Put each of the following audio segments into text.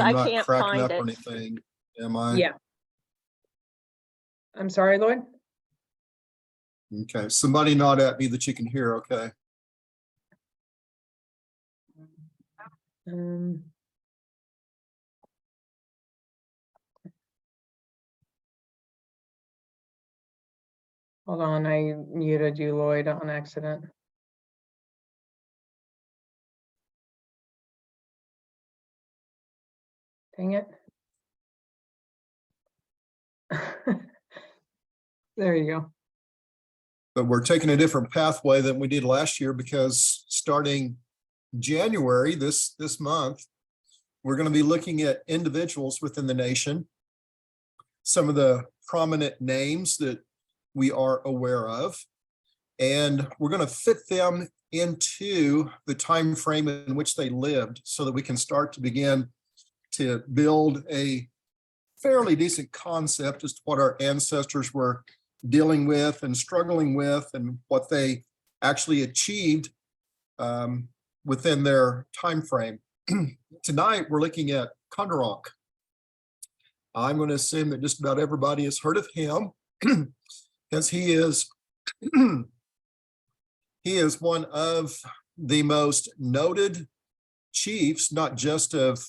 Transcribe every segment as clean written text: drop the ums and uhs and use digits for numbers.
I not can't cracking find up or it. anything, am I? Yeah. I'm sorry, Lloyd. Okay, somebody nod at me that you can hear, okay? Hold on, I muted you, Lloyd, on accident. Dang it. There you go. But we're taking a different pathway than we did last year, because starting January, this month, we're going to be looking at individuals within the nation, some of the prominent names that we are aware of, and we're going to fit them into the time frame in which they lived, so that we can start to begin to build a fairly decent concept as to what our ancestors were dealing with and struggling with, and what they actually achieved within their time frame. Tonight, we're looking at Kondiaronk. I'm going to assume that just about everybody has heard of him, because he is one of the most noted chiefs, not just of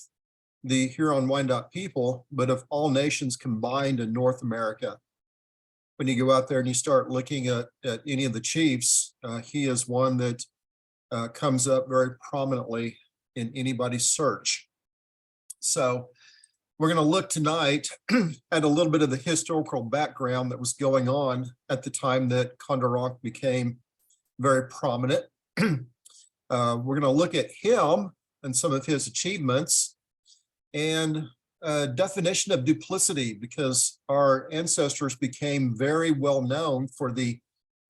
the Huron Wyandotte people, but of all nations combined in North America. When you go out there and you start looking at any of the chiefs, he is one that comes up very prominently in anybody's search. So we're going to look tonight at a little bit of the historical background that was going on at the time that Kondiaronk became very prominent. We're going to look at him and some of his achievements, and definition of duplicity, because our ancestors became very well known for the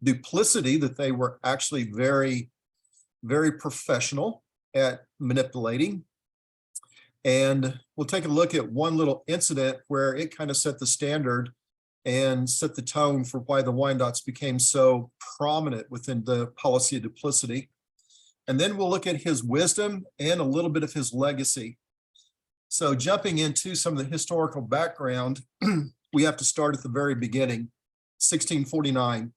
duplicity that they were actually very, very professional at manipulating. And we'll take a look at one little incident where it kind of set the standard and set the tone for why the Wyandottes became so prominent within the policy of duplicity. And then we'll look at his wisdom and a little bit of his legacy. So jumping into some of the historical background, we have to start at the very beginning, 1649.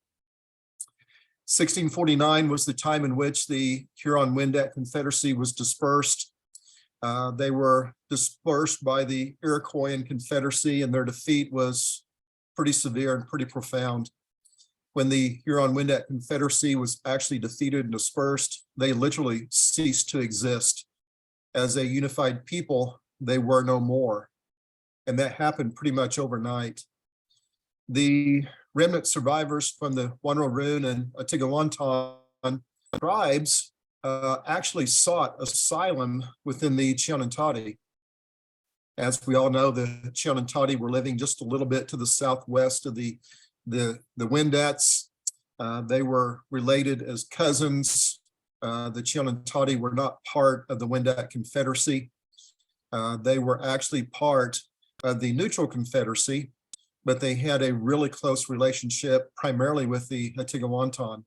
1649 was the time in which the Huron-Wendat Confederacy was dispersed. They were dispersed by the Iroquois Confederacy, and their defeat was pretty severe and pretty profound. When the Huron-Wendat Confederacy was actually defeated and dispersed, they literally ceased to exist. As a unified people, they were no more. And that happened pretty much overnight. The remnant survivors from the Wyandotte and Kondiaronk tribes actually sought asylum within the Wyandotte. As we all know, the Wyandotte were living just a little bit to the southwest of the Wyandottes. They were related as cousins. The Wyandotte were not part of the Wyandotte Confederacy. They were actually part of the Neutral Confederacy, but they had a really close relationship primarily with the Kondiaronk.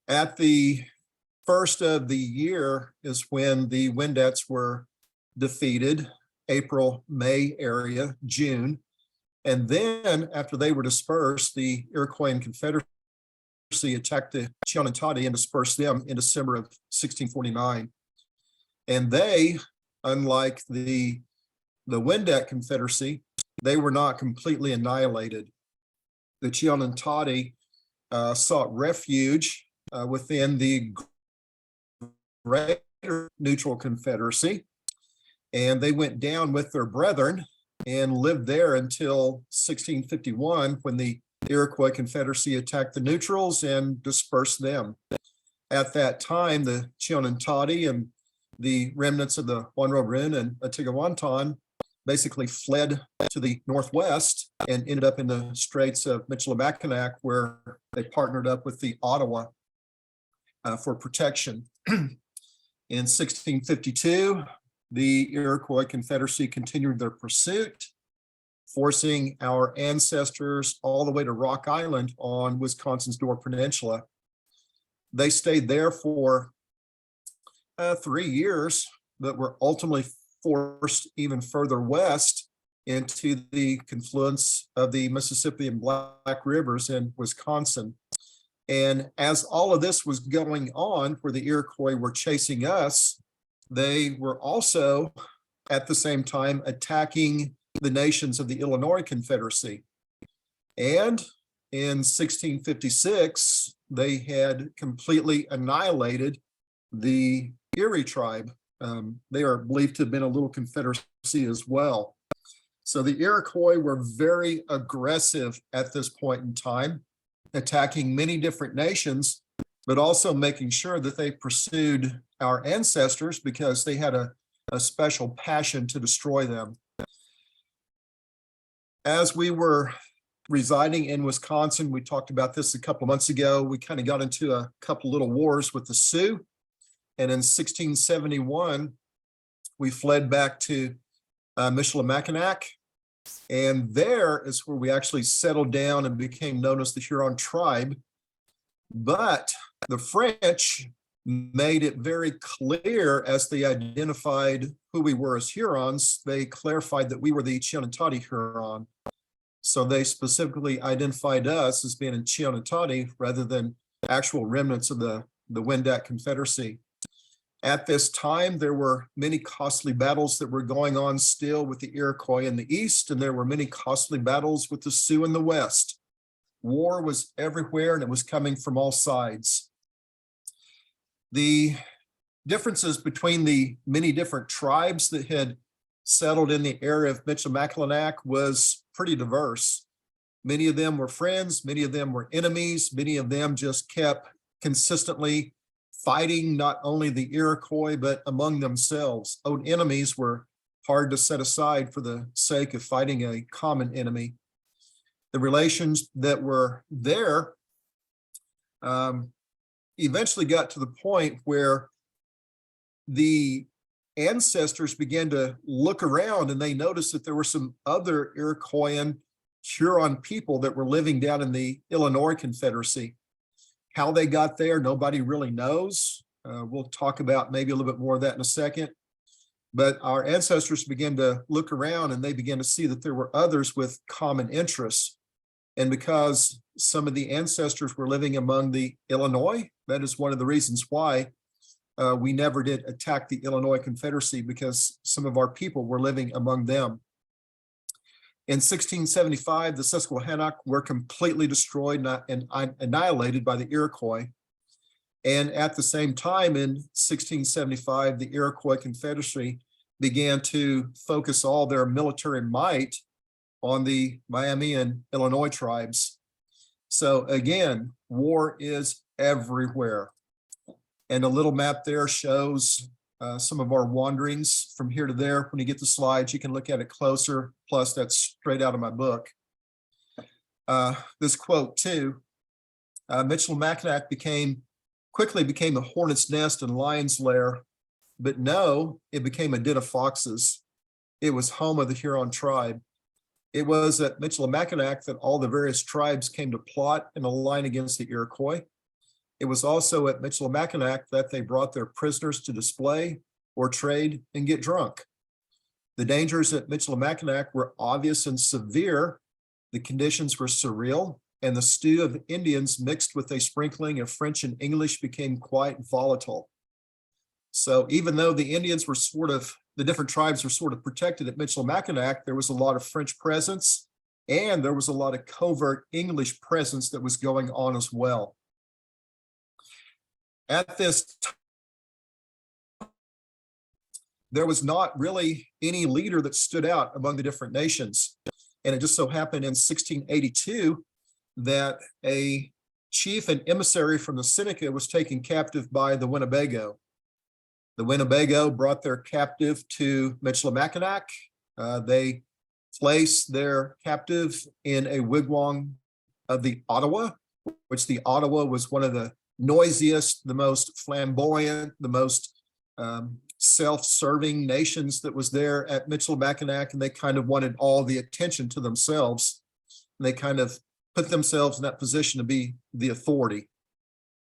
At the first of the year is when the Wyandottes were defeated, April, May area, June. And then after they were dispersed, the Iroquois Confederacy attacked the Wyandotte and dispersed them in December of 1649. And they, unlike the Wyandotte Confederacy, they were not completely annihilated. The Wyandotte sought refuge within the Greater Neutral Confederacy, and they went down with their brethren and lived there until 1651, when the Iroquois Confederacy attacked the Neutrals and dispersed them. At that time, the Wyandotte and the remnants of the Wyandotte and Kondiaronk basically fled to the northwest and ended up in the Straits of Michilimackinac, where they partnered up with the Ottawa for protection. In 1652, the Iroquois Confederacy continued their pursuit, forcing our ancestors all the way to Rock Island on Wisconsin's Door Peninsula. They stayed there for 3 years, but were ultimately forced even further west into the confluence of the Mississippi and Black Rivers in Wisconsin. And as all of this was going on, where the Iroquois were chasing us, they were also at the same time attacking the nations of the Illinois Confederacy. And in 1656, they had completely annihilated the Erie tribe. They are believed to have been a little confederacy as well. So the Iroquois were very aggressive at this point in time, attacking many different nations, but also making sure that they pursued our ancestors because they had a special passion to destroy them. As we were residing in Wisconsin, we talked about this a couple of months ago, we kind of got into a couple little wars with the Sioux. And in 1671, we fled back to Michilimackinac. And there is where we actually settled down and became known as the Huron tribe. But the French made it very clear as they identified who we were as Hurons, they clarified that we were the Chionotati Huron. So they specifically identified us as being in Chionotati rather than actual remnants of the Wyandotte Confederacy. At this time, there were many costly battles that were going on still with the Iroquois in the east, and there were many costly battles with the Sioux in the west. War was everywhere, and it was coming from all sides. The differences between the many different tribes that had settled in the area of Michilimackinac was pretty diverse. Many of them were friends, many of them were enemies, many of them just kept consistently fighting not only the Iroquois, but among themselves. Old enemies were hard to set aside for the sake of fighting a common enemy. The relations that were there eventually got to the point where the ancestors began to look around and they noticed that there were some other Iroquoian Huron people that were living down in the Illinois Confederacy. How they got there, nobody really knows. We'll talk about maybe a little bit more of that in a second. But our ancestors began to look around and they began to see that there were others with common interests. And because some of the ancestors were living among the Illinois, that is one of the reasons why we never did attack the Illinois Confederacy, because some of our people were living among them. In 1675, the Susquehannock were completely destroyed and annihilated by the Iroquois. And at the same time, in 1675, the Iroquois Confederacy began to focus all their military might on the Miami and Illinois tribes. So again, war is everywhere. And a little map there shows some of our wanderings from here to there. When you get the slides, you can look at it closer. Plus, that's straight out of my book. This quote too, Michilimackinac quickly became a hornet's nest and lion's lair, but no, it became a den of foxes. It was home of the Huron tribe. It was at Michilimackinac that all the various tribes came to plot and align against the Iroquois. It was also at Michilimackinac that they brought their prisoners to display or trade and get drunk. The dangers at Michilimackinac were obvious and severe. The conditions were surreal, and the stew of Indians mixed with a sprinkling of French and English became quite volatile. So even though the Indians were the different tribes were sort of protected at Michilimackinac, there was a lot of French presence, and there was a lot of covert English presence that was going on as well. At this time, there was not really any leader that stood out among the different nations. And it just so happened in 1682 that a chief and emissary from the Seneca was taken captive by the Winnebago. The Winnebago brought their captive to Michilimackinac. They placed their captive in a wigwam of the Ottawa, which the Ottawa was one of the noisiest, the most flamboyant, the most self-serving nations that was there at Michilimackinac, and they kind of wanted all the attention to themselves. And they kind of put themselves in that position to be the authority.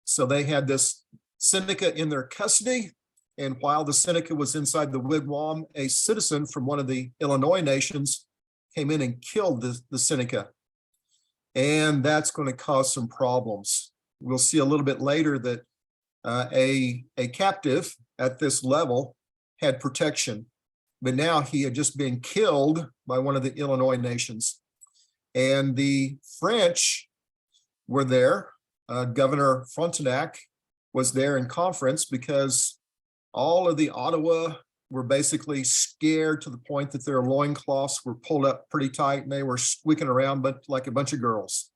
So they had this Seneca in their custody, And while the Seneca was inside the wigwam, a citizen from one of the Illinois nations came in and killed the Seneca. And that's going to cause some problems. We'll see a little bit later that a captive at this level had protection, but now he had just been killed by one of the Illinois nations. And the French were there. Governor Frontenac was there in conference because all of the Ottawa were basically scared to the point that their loincloths were pulled up pretty tight and they were squeaking around, but like a bunch of girls.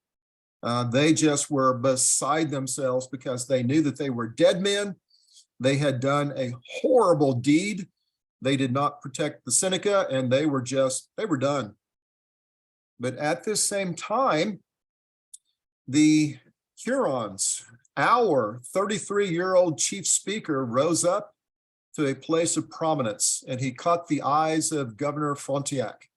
They just were beside themselves because they knew that they were dead men. They had done a horrible deed. They did not protect the Seneca and they were done. But at this same time, the Hurons, our 33-year-old chief speaker, rose up to a place of prominence, and he caught the eyes of Governor Frontenac.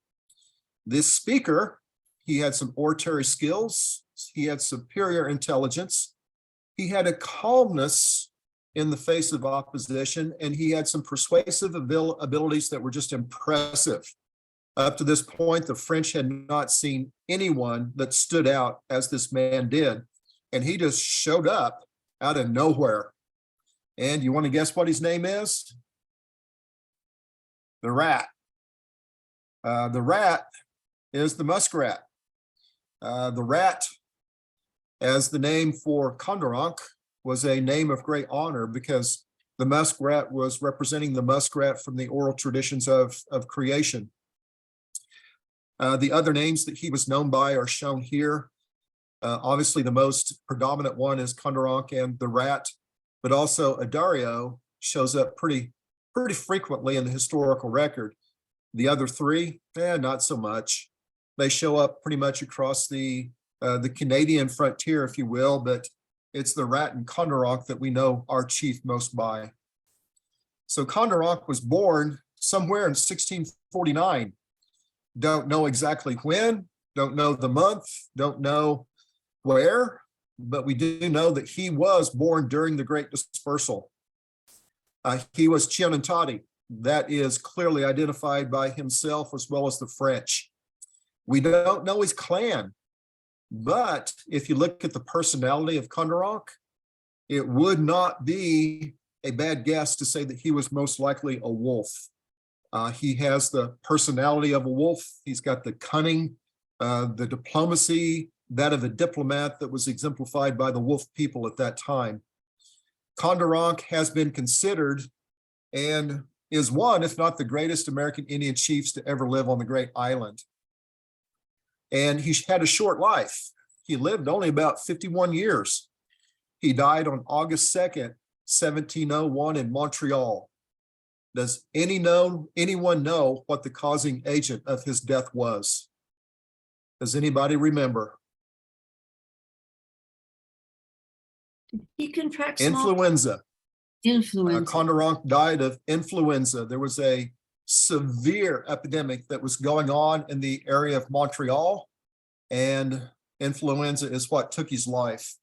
This speaker, he had some oratory skills, he had superior intelligence, he had a calmness in the face of opposition, and he had some persuasive abilities that were just impressive. Up to this point, the French had not seen anyone that stood out as this man did, and he just showed up out of nowhere. And you want to guess what his name is? The rat. The rat is the muskrat. The rat, as the name for Kondiaronk, was a name of great honor because the muskrat was representing the muskrat from the oral traditions of creation. The other names that he was known by are shown here. Obviously, the most predominant one is Kondiaronk and the rat, but also Adario shows up pretty frequently in the historical record. The other three, not so much. They show up pretty much across the Canadian frontier, if you will, but it's the rat and Kondiaronk that we know our chief most by. So Kondiaronk was born somewhere in 1649. Don't know exactly when, don't know the month, don't know where, but we do know that he was born during the Great Dispersal. He was Wyandotte. That is clearly identified by himself as well as the French. We don't know his clan, but if you look at the personality of Kondiaronk, it would not be a bad guess to say that he was most likely a wolf. He has the personality of a wolf. He's got the cunning, the diplomacy, that of a diplomat that was exemplified by the wolf people at that time. Kondiaronk has been considered and is one, if not the greatest American Indian chiefs to ever live on the Great Island. And he had a short life. He lived only about 51 years. He died on August 2nd, 1701 in Montreal. Does anyone know what the causing agent of his death was? Does anybody remember? He contracts Influenza. Influenza. Kondiaronk died of influenza. There was a severe epidemic that was going on in the area of Montreal, and influenza is what took his life.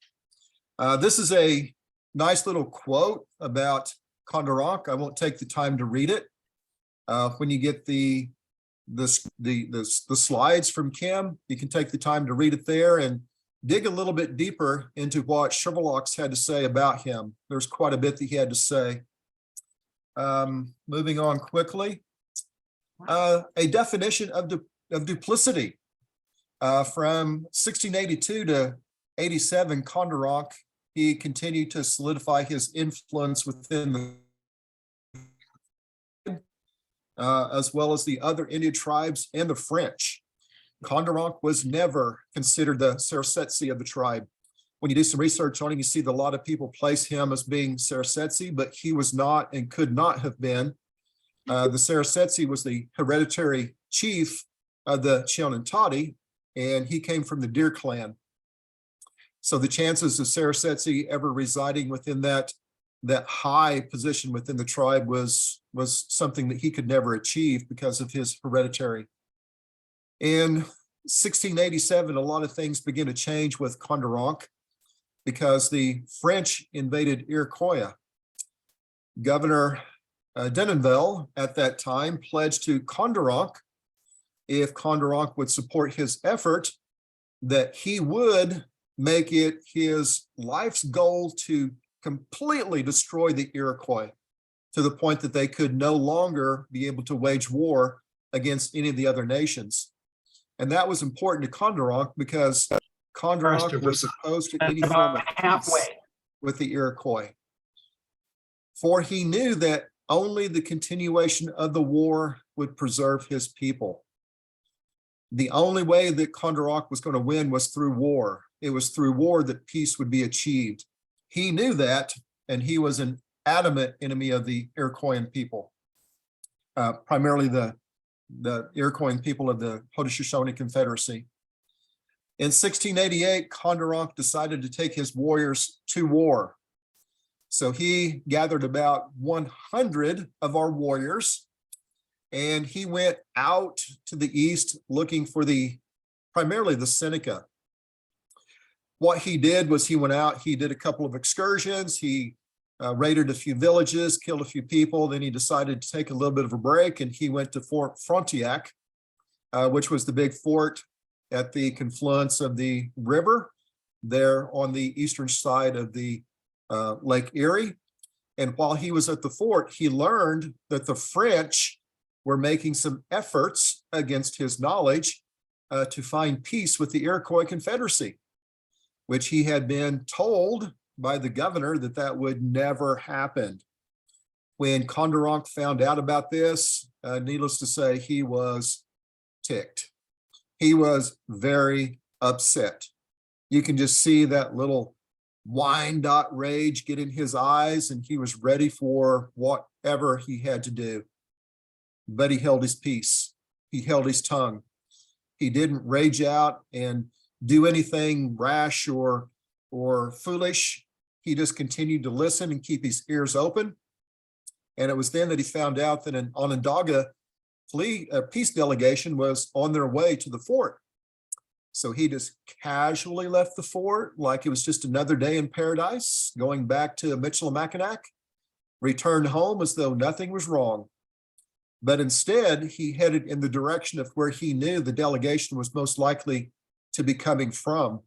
This is a nice little quote about Kondiaronk. I won't take the time to read it. When you get the slides from Kim, you can take the time to read it there and dig a little bit deeper into what Sherlock's had to say about him. There's quite a bit that he had to say. Moving on quickly. A definition of duplicity. From 1682 to 87, Kondiaronk, he continued to solidify his influence within the as well as the other Indian tribes and the French. Kondiaronk was never considered the Sarasetse of the tribe. When you do some research on him, you see that a lot of people place him as being Sarasetse, but he was not and could not have been. The Sarasetse was the hereditary chief of the Wyandotte, and he came from the Deer clan. So the chances of Sarasetse ever residing within that high position within the tribe was something that he could never achieve because of his hereditary. In 1687, a lot of things begin to change with Kondiaronk because the French invaded Iroquois. Governor Denonville at that time pledged to Kondiaronk, if Kondiaronk would support his effort, that he would make it his life's goal to completely destroy the Iroquois to the point that they could no longer be able to wage war against any of the other nations. And that was important to Kondiaronk because Kondiaronk was opposed to any form of peace with the Iroquois. For he knew that only the continuation of the war would preserve his people. The only way that Kondiaronk was going to win was through war. It was through war that peace would be achieved. He knew that, and he was an adamant enemy of the Iroquois people, primarily the Iroquois people of the Haudenosaunee Confederacy. In 1688, Kondiaronk decided to take his warriors to war. So he gathered about 100 of our warriors, and he went out to the east looking for primarily the Seneca. What he did was he went out, he did a couple of excursions, he raided a few villages, killed a few people, then he decided to take a little bit of a break, and he went to Fort Frontenac, which was the big fort at the confluence of the river there on the eastern side of the Lake Erie. And while he was at the fort, he learned that the French were making some efforts against his knowledge to find peace with the Iroquois Confederacy, which he had been told by the governor that that would never happen. When Kondiaronk found out about this, needless to say, he was ticked. He was very upset. You can just see that little Wyandotte rage get in his eyes, and he was ready for whatever he had to do. But he held his peace. He held his tongue. He didn't rage out and do anything rash or foolish. He just continued to listen and keep his ears open. And it was then that he found out that an Onondaga peace delegation was on their way to the fort. So he just casually left the fort like it was just another day in paradise, going back to Michilimackinac, returned home as though nothing was wrong. But instead, he headed in the direction of where he knew the delegation was most likely to be coming from.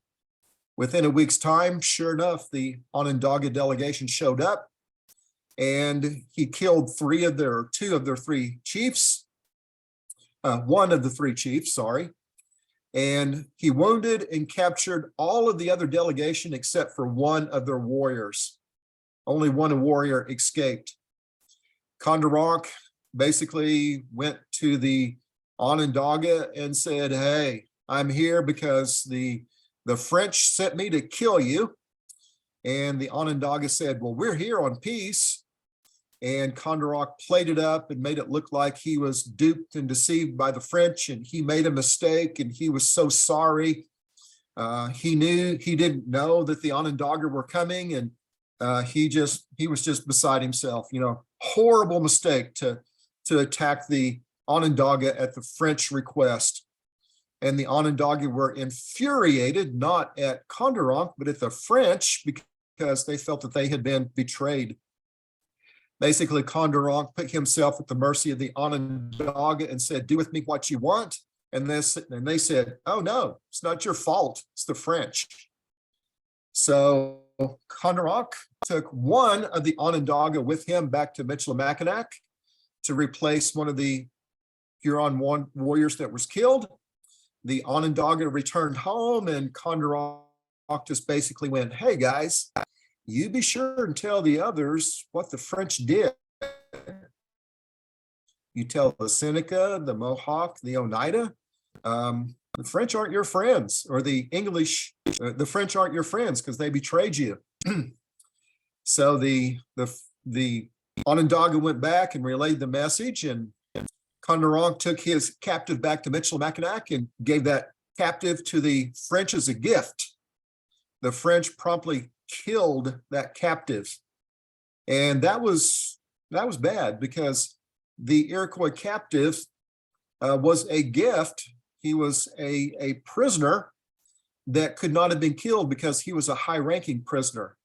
Within a week's time, sure enough, the Onondaga delegation showed up, and he killed two of their three chiefs, one of the three chiefs, sorry. And he wounded and captured all of the other delegation except for one of their warriors. Only one warrior escaped. Kondiaronk basically went to the Onondaga and said, "Hey, I'm here because the French sent me to kill you." And the Onondaga said, "Well, we're here on peace." And Kondiaronk played it up and made it look like he was duped and deceived by the French, and he made a mistake, and he was so sorry. He didn't know that the Onondaga were coming, and he was just beside himself. Horrible mistake to attack the Onondaga at the French request. And the Onondaga were infuriated, not at Kondiaronk, but at the French, because they felt that they had been betrayed. Basically, Kondiaronk put himself at the mercy of the Onondaga and said, "Do with me what you want." And they said, "Oh no, it's not your fault. It's the French." So Kondiaronk took one of the Onondaga with him back to Michilimackinac to replace one of the Huron warriors that was killed. The Onondaga returned home, and Kondiaronk just basically went, "Hey guys, you be sure and tell the others what the French did. You tell the Seneca, the Mohawk, the Oneida, the French aren't your friends, or the English, the French aren't your friends because they betrayed you." So the Onondaga went back and relayed the message, and Kondiaronk took his captive back to Michilimackinac and gave that captive to the French as a gift. The French promptly killed that captive. And that was bad, because the Iroquois captive was a gift. He was a prisoner that could not have been killed because he was a high-ranking prisoner.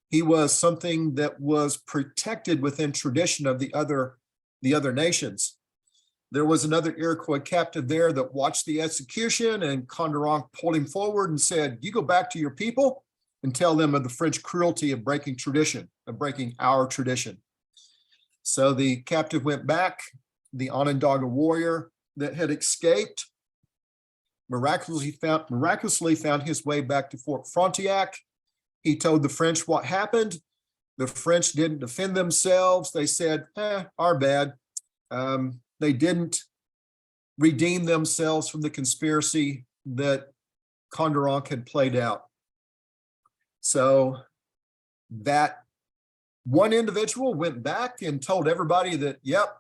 He was something that was protected within tradition of the other nations. There was another Iroquois captive there that watched the execution, and Kondiaronk pulled him forward and said, "You go back to your people and tell them of the French cruelty of breaking tradition, of breaking our tradition." So the captive went back. The Onondaga warrior that had escaped miraculously found his way back to Fort Frontenac. He told the French what happened. The French didn't defend themselves. They said, our bad. They didn't redeem themselves from the conspiracy that Kondiaronk had played out. So that one individual went back and told everybody that, yep,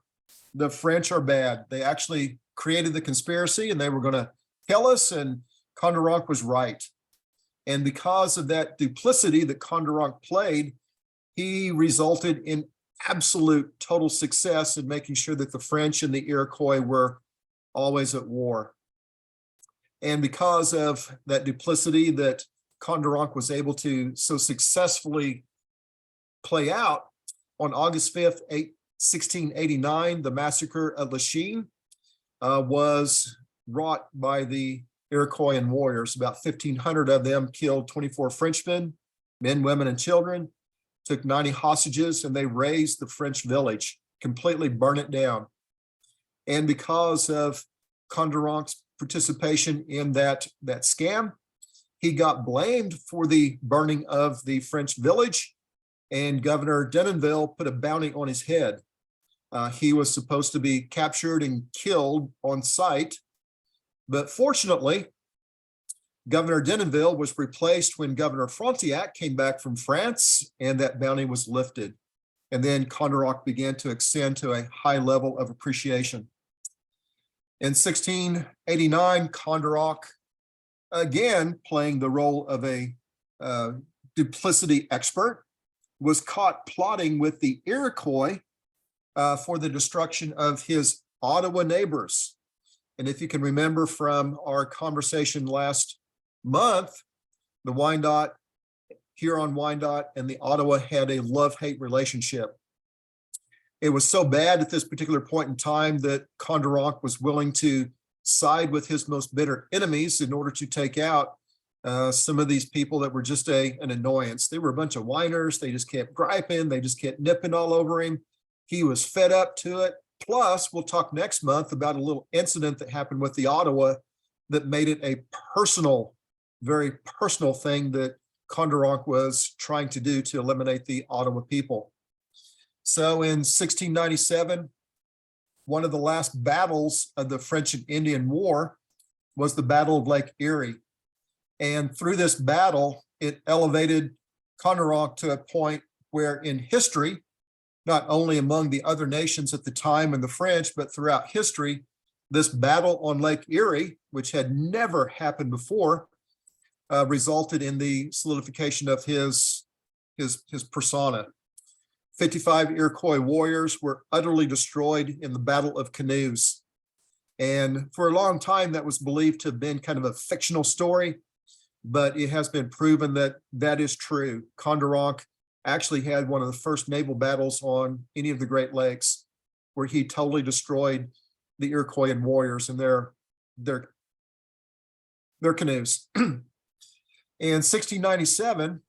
the French are bad. They actually created the conspiracy and they were going to kill us, and Kondiaronk was right. And because of that duplicity that Kondiaronk played, he resulted in absolute total success in making sure that the French and the Iroquois were always at war. And because of that duplicity that Kondiaronk was able to so successfully play out, on August 5th, 1689, the massacre of Lachine was wrought by the Iroquois warriors. About 1,500 of them killed 24 Frenchmen, men, women, and children, took 90 hostages, and they razed the French village, completely burned it down. And because of Kondiaronk's participation in that scam, he got blamed for the burning of the French village, and Governor Denonville put a bounty on his head. He was supposed to be captured and killed on sight, but fortunately, Governor Denonville was replaced when Governor Frontenac came back from France, and that bounty was lifted. And then Kondiaronk began to ascend to a high level of appreciation. In 1689, Kondiaronk, again playing the role of a duplicity expert, was caught plotting with the Iroquois for the destruction of his Ottawa neighbors. And if you can remember from our conversation last month, the Wyandotte, Huron-Wyandotte, and the Ottawa had a love-hate relationship. It was so bad at this particular point in time that Kondiaronk was willing to side with his most bitter enemies in order to take out some of these people that were just an annoyance. They were a bunch of whiners. They just kept griping. They just kept nipping all over him. He was fed up to it. Plus, we'll talk next month about a little incident that happened with the Ottawa that made it a personal, very personal thing that Kondiaronk was trying to do to eliminate the Ottawa people. So in 1697, one of the last battles of the French and Indian War was the Battle of Lake Erie. And through this battle, it elevated Kondiaronk to a point where in history, not only among the other nations at the time and the French, but throughout history, this battle on Lake Erie, which had never happened before, resulted in the solidification of his persona. 55 Iroquois warriors were utterly destroyed in the Battle of Canoes. And for a long time, that was believed to have been kind of a fictional story, but it has been proven that that is true. Kondiaronk actually had one of the first naval battles on any of the Great Lakes, where he totally destroyed the Iroquois warriors and their canoes. In 1697,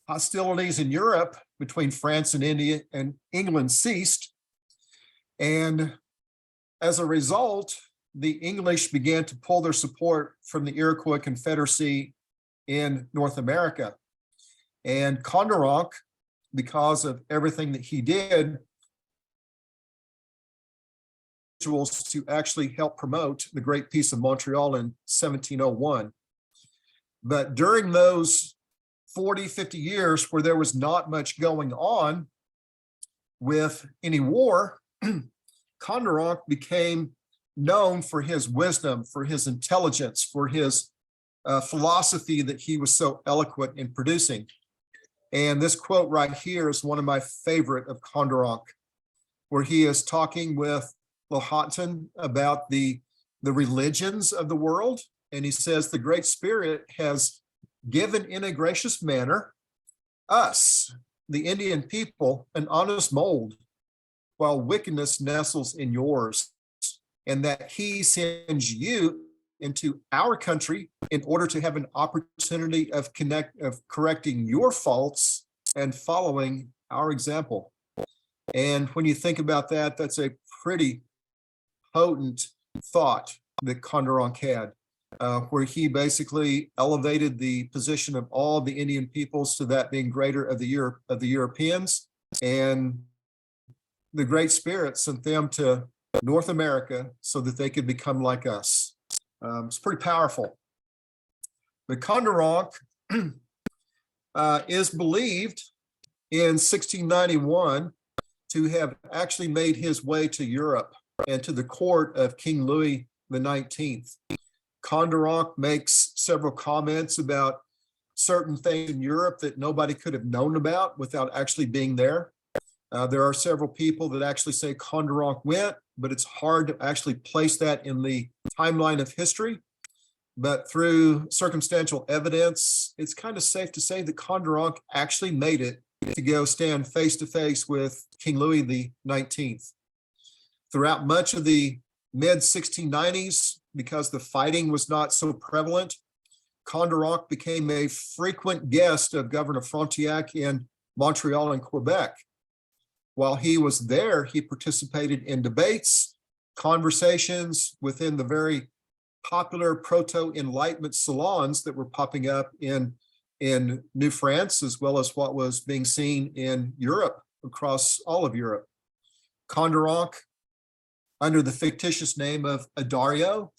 hostilities in Europe between France and India and England ceased. And as a result, the English began to pull their support from the Iroquois Confederacy in North America. And Kondiaronk, because of everything that he did, to actually help promote the Great Peace of Montreal in 1701. But during those 40, 50 years where there was not much going on with any war, Kondiaronk became known for his wisdom, for his intelligence, for his philosophy that he was so eloquent in producing. And this quote right here is one of my favorite of Kondiaronk, where he is talking with Powhatan about the religions of the world. And he says, the Great Spirit has given in a gracious manner us, the Indian people, an honest mold, while wickedness nestles in yours, and that he sends you into our country in order to have an opportunity of correcting your faults and following our example. And when you think about that, that's a pretty potent thought that Kondiaronk had, where he basically elevated the position of all the Indian peoples to that being greater of the Europeans, and the Great Spirit sent them to North America so that they could become like us. It's pretty powerful. But Kondiaronk is believed in 1691 to have actually made his way to Europe and to the court of King Louis the 19th. Kondiaronk makes several comments about certain things in Europe that nobody could have known about without actually being there. There are several people that actually say Kondiaronk went, but it's hard to actually place that in the timeline of history. But through circumstantial evidence, it's kind of safe to say that Kondiaronk actually made it to go stand face to face with King Louis the 19th. Throughout much of the mid 1690s, because the fighting was not so prevalent, Kondiaronk became a frequent guest of Governor Frontenac in Montreal and Quebec. While he was there, he participated in debates, conversations within the very popular proto-Enlightenment salons that were popping up in New France, as well as what was being seen in Europe, across all of Europe. Kondiaronk, under the fictitious name of Adario,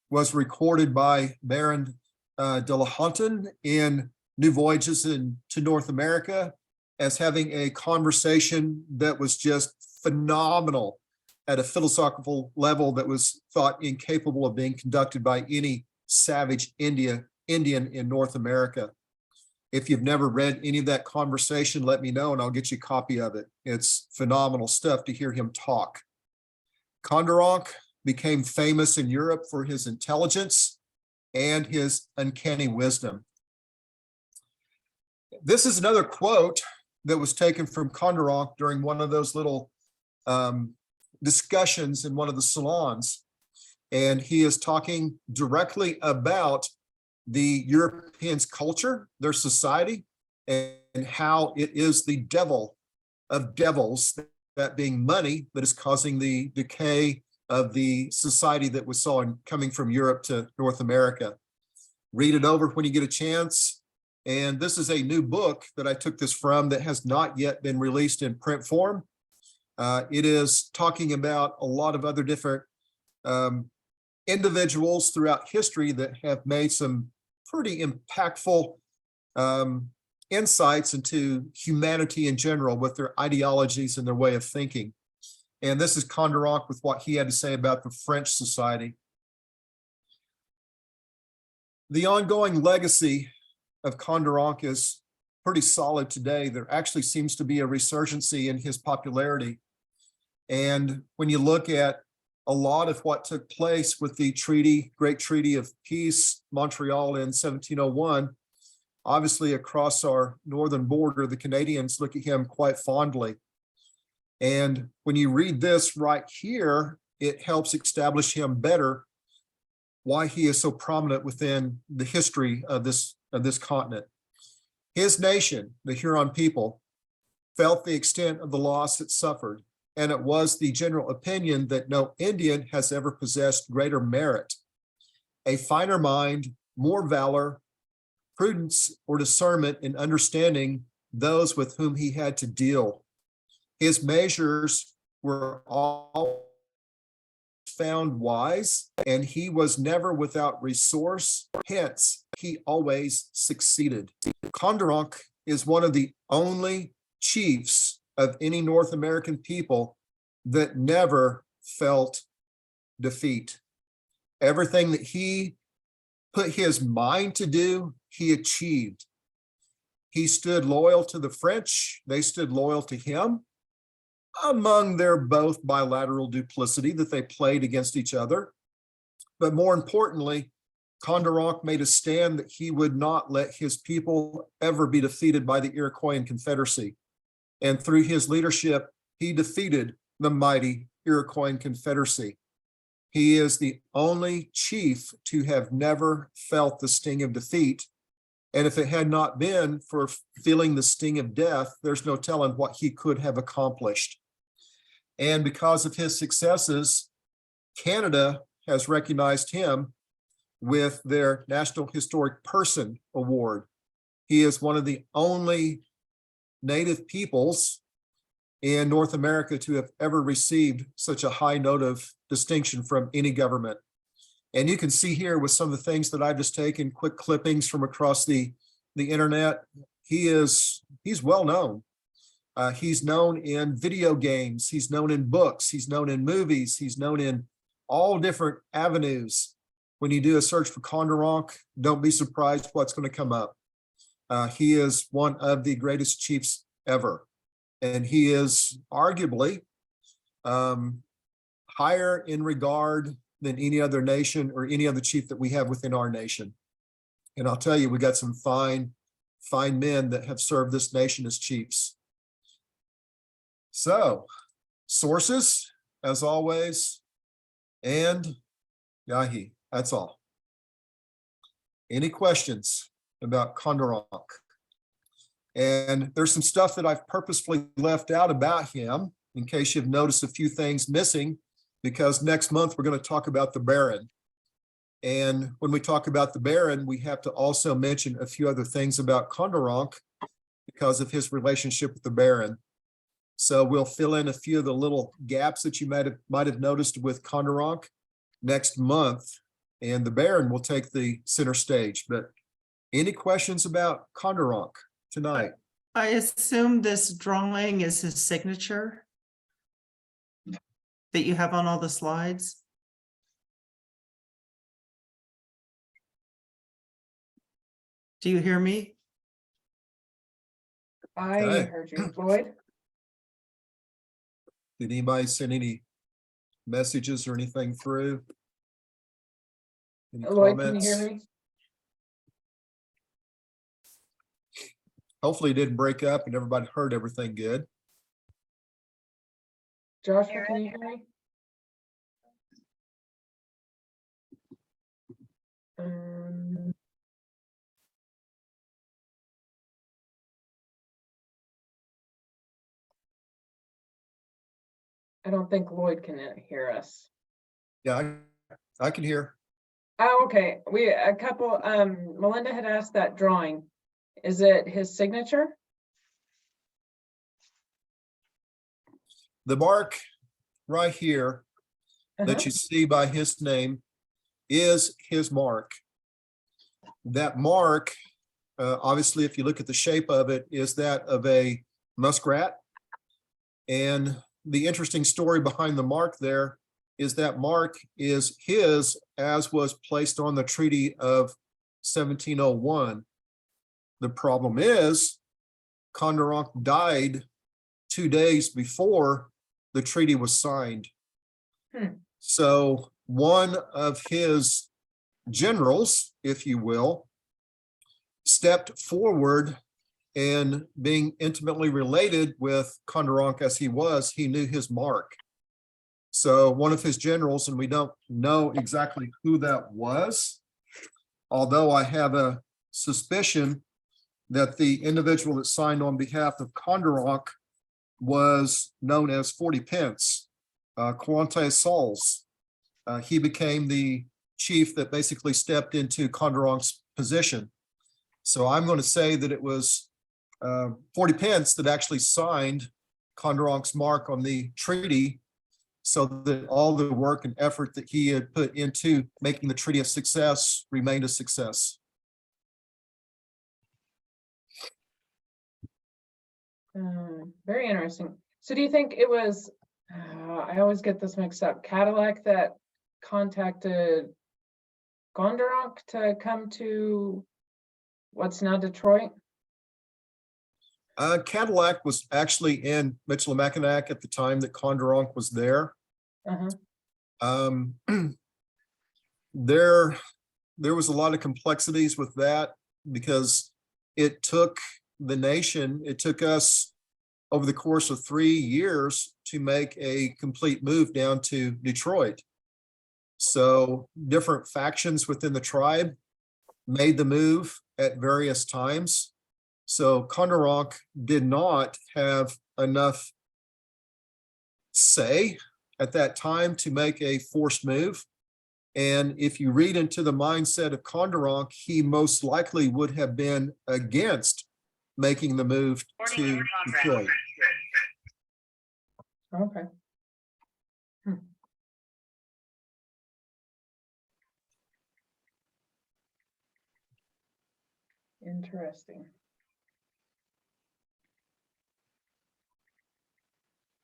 was recorded by Baron de la Hontan in New Voyages to North America as having a conversation that was just phenomenal at a philosophical level that was thought incapable of being conducted by any savage Indian in North America. If you've never read any of that conversation, let me know and I'll get you a copy of it. It's phenomenal stuff to hear him talk. Kondiaronk became famous in Europe for his intelligence and his uncanny wisdom. This is another quote that was taken from Kondiaronk during one of those little discussions in one of the salons. And he is talking directly about the Europeans' culture, their society, and how it is the devil of devils, that being money, that is causing the decay of the society that we saw coming from Europe to North America. Read it over when you get a chance. And this is a new book that I took this from that has not yet been released in print form. It is talking about a lot of other different individuals throughout history that have made some pretty impactful insights into humanity in general with their ideologies and their way of thinking. And this is Kondiaronk with what he had to say about the French society. The ongoing legacy of Kondiaronk is pretty solid today. There actually seems to be a resurgency in his popularity. And when you look at a lot of what took place with the Great Treaty of Peace, Montreal in 1701, obviously across our northern border, the Canadians look at him quite fondly. And when you read this right here, it helps establish him better, why he is so prominent within the history of this continent. His nation, the Huron people, felt the extent of the loss it suffered, and it was the general opinion that no Indian has ever possessed greater merit, a finer mind, more valor, prudence, or discernment in understanding those with whom he had to deal. His measures were all found wise, and he was never without resource. Hence, he always succeeded. Kondiaronk is one of the only chiefs of any North American people that never felt defeat. Everything that he put his mind to do, he achieved. He stood loyal to the French. They stood loyal to him. Among their both bilateral duplicity that they played against each other. But more importantly, Kondiaronk made a stand that he would not let his people ever be defeated by the Iroquoian Confederacy. And through his leadership, he defeated the mighty Iroquoian Confederacy. He is the only chief to have never felt the sting of defeat. And if it had not been for feeling the sting of death, there's no telling what he could have accomplished. And because of his successes, Canada has recognized him with their National Historic Person Award. He is one of the only Native peoples in North America to have ever received such a high note of distinction from any government. And you can see here with some of the things that I've just taken, quick clippings from across the internet. He's well known. He's known in video games. He's known in books. He's known in movies. He's known in all different avenues. When you do a search for Kondiaronk, don't be surprised what's going to come up. He is one of the greatest chiefs ever. And he is arguably higher in regard than any other nation or any other chief that we have within our nation. And I'll tell you, we got some fine men that have served this nation as chiefs. So, sources, as always, and Yahi, that's all. Any questions about Kondiaronk? And there's some stuff that I've purposefully left out about him in case you've noticed a few things missing, because next month we're going to talk about the Baron. And when we talk about the Baron, we have to also mention a few other things about Kondiaronk because of his relationship with the Baron. So we'll fill in a few of the little gaps that you might have noticed with Kondiaronk next month, and the Baron will take the center stage. But any questions about Kondiaronk tonight? I assume this drawing is his signature that you have on all the slides. Do you hear me? I Okay. heard you, Lloyd. Did anybody send any messages or anything through? Any Lloyd, can you comments? hear me? Hopefully it didn't break up and everybody heard everything good. Joshua, can you hear me? I don't think Lloyd can hear us. Yeah, I can hear. Oh, okay. Melinda had asked that drawing. Is it his signature? The mark right here that you see by his name is his mark. That mark, obviously, if you look at the shape of it, is that of a muskrat. And the interesting story behind the mark there is that mark is his, as was placed on the Treaty of 1701. The problem is Kondiaronk died 2 days before the treaty was signed. So one of his generals, if you will, stepped forward, and being intimately related with Kondiaronk as he was, he knew his mark. So one of his generals, and we don't know exactly who that was, although I have a suspicion that the individual that signed on behalf of Kondiaronk was known as 40 Pence, Quante Sauls. He became the chief that basically stepped into Kondiaronk's position. So I'm going to say that it was 40 Pence that actually signed Kondiaronk's mark on the treaty, so that all the work and effort that he had put into making the treaty a success remained a success. Very interesting. So do you think it was, I always get this mixed up, Cadillac that contacted Kondiaronk to come to what's now Detroit? Cadillac was actually in Michilimackinac at the time that Kondiaronk was there. There there was a lot of complexities with that because it took the nation, it took us over the course of 3 years to make a complete move down to Detroit. So different factions within the tribe made the move at various times. So Kondiaronk did not have enough say at that time to make a forced move. And if you read into the mindset of Kondiaronk, he most likely would have been against making the move to Detroit. Okay. Interesting.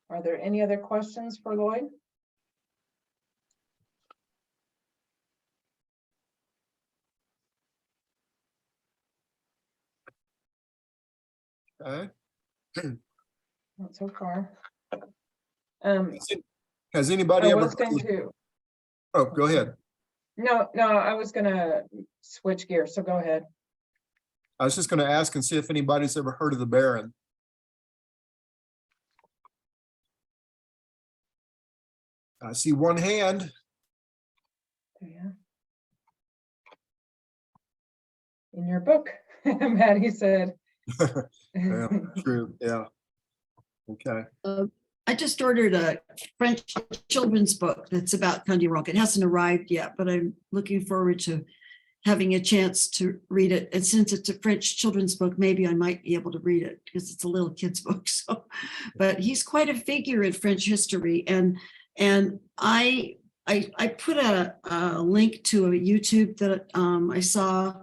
Are there any other questions for Lloyd? Okay. Not so far. Has anybody I ever? was going to, Oh, go ahead. no, I was gonna switch gears, so go ahead. I was just going to ask and see if anybody's ever heard of the Baron. I see one hand. Yeah. In your book, Maddie said. Yeah, true. Yeah. Okay. I just ordered a French children's book that's about Kondiaronk. It hasn't arrived yet, but I'm looking forward to having a chance to read it. And since it's a French children's book, maybe I might be able to read it because it's a little kid's book. So, but he's quite a figure in French history. And I put a link to a YouTube that I saw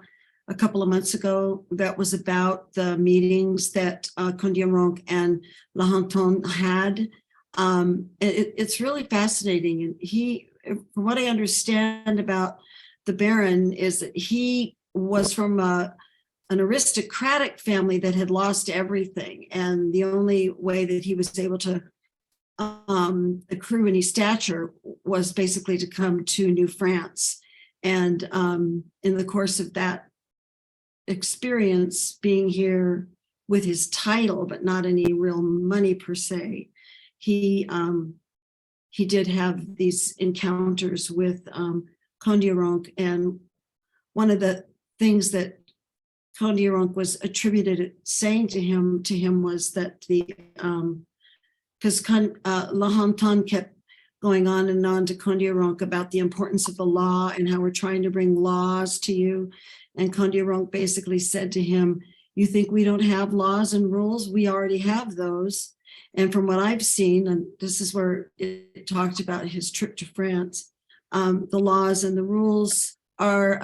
a couple of months ago that was about the meetings that Kondiaronk and Lahontan had. It's really fascinating. And he, from what I understand about the Baron, is that he was from an aristocratic family that had lost everything. And the only way that he was able to accrue any stature was basically to come to New France. And in the course of that experience, being here with his title, but not any real money per se, he did have these encounters with Kondiaronk. And one of the things that Kondiaronk was attributed saying to him was that because Lahontan kept going on and on to Kondiaronk about the importance of the law and how we're trying to bring laws to you. And Kondiaronk basically said to him, "You think we don't have laws and rules? We already have those." And from what I've seen, and this is where it talked about his trip to France, the laws and the rules are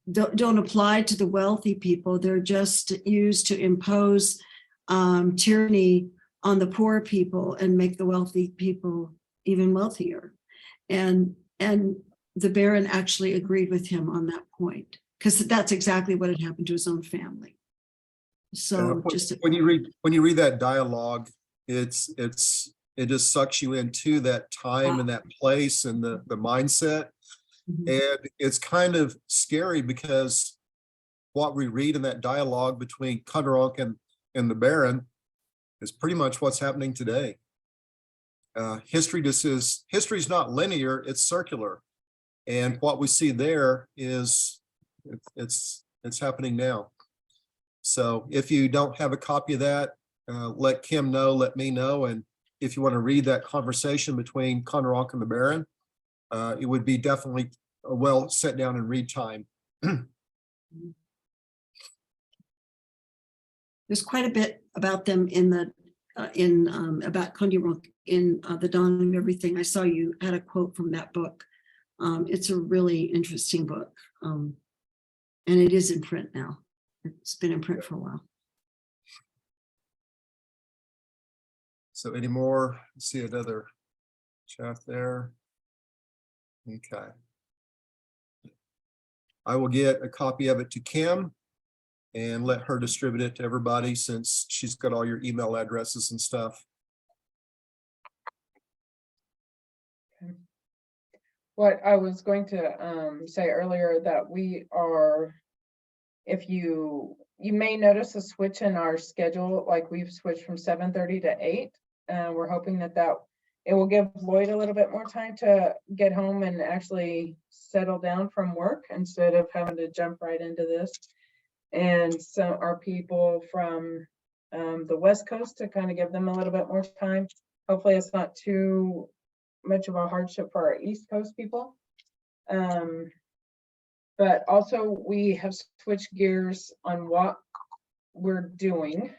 don't apply to the wealthy people. They're just used to impose tyranny on the poor people and make the wealthy people even wealthier. And the Baron actually agreed with him on that point, because that's exactly what had happened to his own family. So when you read that dialogue, it just sucks you into that time and that place and the mindset. Mhm. And it's kind of scary because what we read in that dialogue between Kondiaronk and the Baron is pretty much what's happening today. History is not linear, it's circular. And what we see there is it's happening now. So if you don't have a copy of that, let Kim know, let me know. And if you want to read that conversation between Kondiaronk and the Baron, it would be definitely a well set down and read time. There's quite a bit about them in the about Kondiaronk in The Dawn of Everything. I saw you had a quote from that book. It's a really interesting book, and it is in print now. It's been in print for a while. So any more? Let's see another chat there. Okay. I will get a copy of it to Kim and let her distribute it to everybody since she's got all your email addresses and stuff. What I was going to say earlier, that we are, if you may notice a switch in our schedule, like we've switched from 7:30 to 8. We're hoping that it will give Lloyd a little bit more time to get home and actually settle down from work instead of having to jump right into this. And so our people from the West Coast, to kind of give them a little bit more time. Hopefully it's not too much of a hardship for our East Coast people. But also we have switched gears on what we're doing.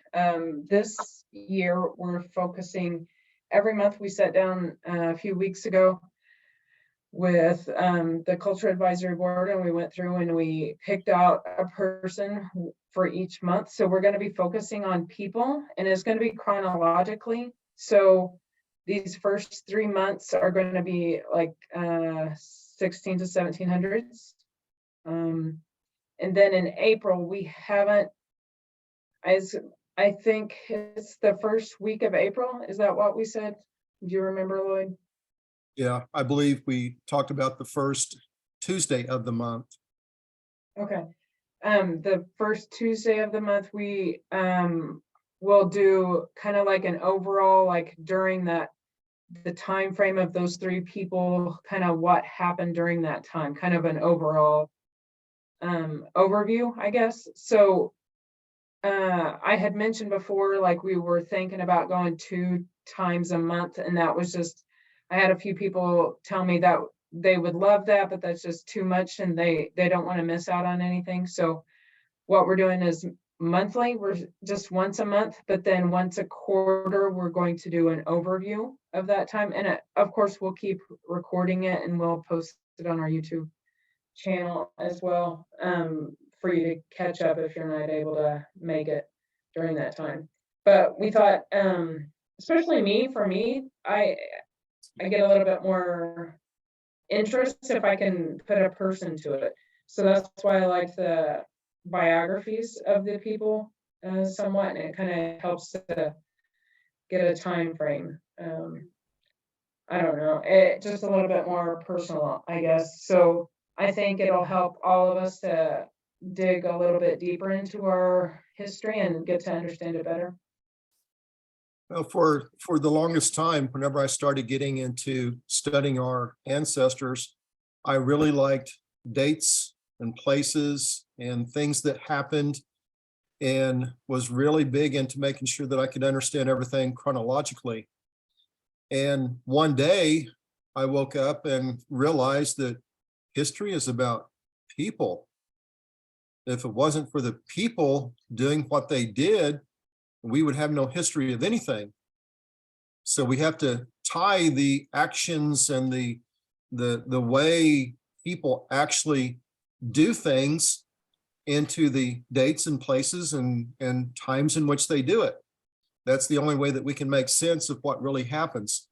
This year we're focusing, every month we sat down a few weeks ago with the Culture Advisory Board, and we went through and we picked out a person for each month. So we're going to be focusing on people, and it's going to be chronologically. So these first 3 months are going to be like 16 to 1700s. And then in April, we haven't, I think it's the first week of April. Is that what we said? Do you remember, Lloyd? Yeah, I believe we talked about the first Tuesday of the month. Okay. The first Tuesday of the month, we will do kind of like an overall, like during the time frame of those 3 people, kind of what happened during that time, kind of an overall overview, I guess. So I had mentioned before, like we were thinking about going 2 times a month, and that was just, I had a few people tell me that they would love that, but that's just too much, and they don't want to miss out on anything. So what we're doing is monthly, we're just once a month, but then once a quarter, we're going to do an overview of that time. And of course, we'll keep recording it and we'll post it on our YouTube channel as well, for you to catch up if you're not able to make it during that time. But we thought, especially for me, I get a little bit more interest if I can put a person to it. So that's why I like the biographies of the people somewhat, and it kind of helps to get a time frame. I don't know, it just a little bit more personal, I guess. So I think it'll help all of us to dig a little bit deeper into our history and get to understand it better. Well, for the longest time, whenever I started getting into studying our ancestors, I really liked dates and places and things that happened, and was really big into making sure that I could understand everything chronologically. And one day I woke up and realized that history is about people. If it wasn't for the people doing what they did, we would have no history of anything. So we have to tie the actions and the way people actually do things into the dates and places and times in which they do it. That's the only way that we can make sense of what really happens.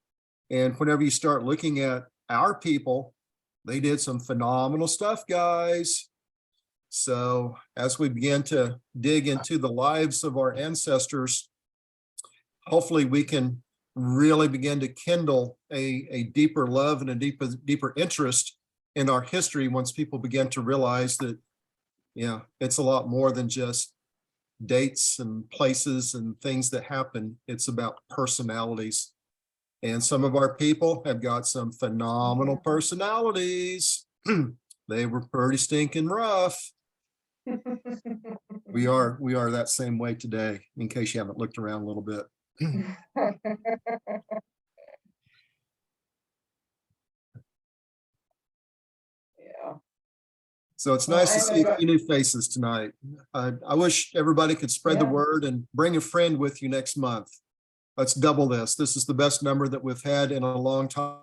And whenever you start looking at our people, they did some phenomenal stuff, guys. So as we begin to dig into the lives of our ancestors, hopefully we can really begin to kindle a deeper love and a deeper interest in our history once people begin to realize that, yeah, it's a lot more than just dates and places and things that happen. It's about personalities. And some of our people have got some phenomenal personalities. They were pretty stinking rough. We are that same way today, in case you haven't looked around a little bit. Yeah. So it's Well, nice to I see know a few new faces tonight. I wish everybody could spread the Yeah. word and bring a friend with you next month. Let's double this. This is the best number that we've had in a long time.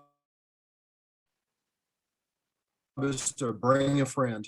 Just to bring a friend.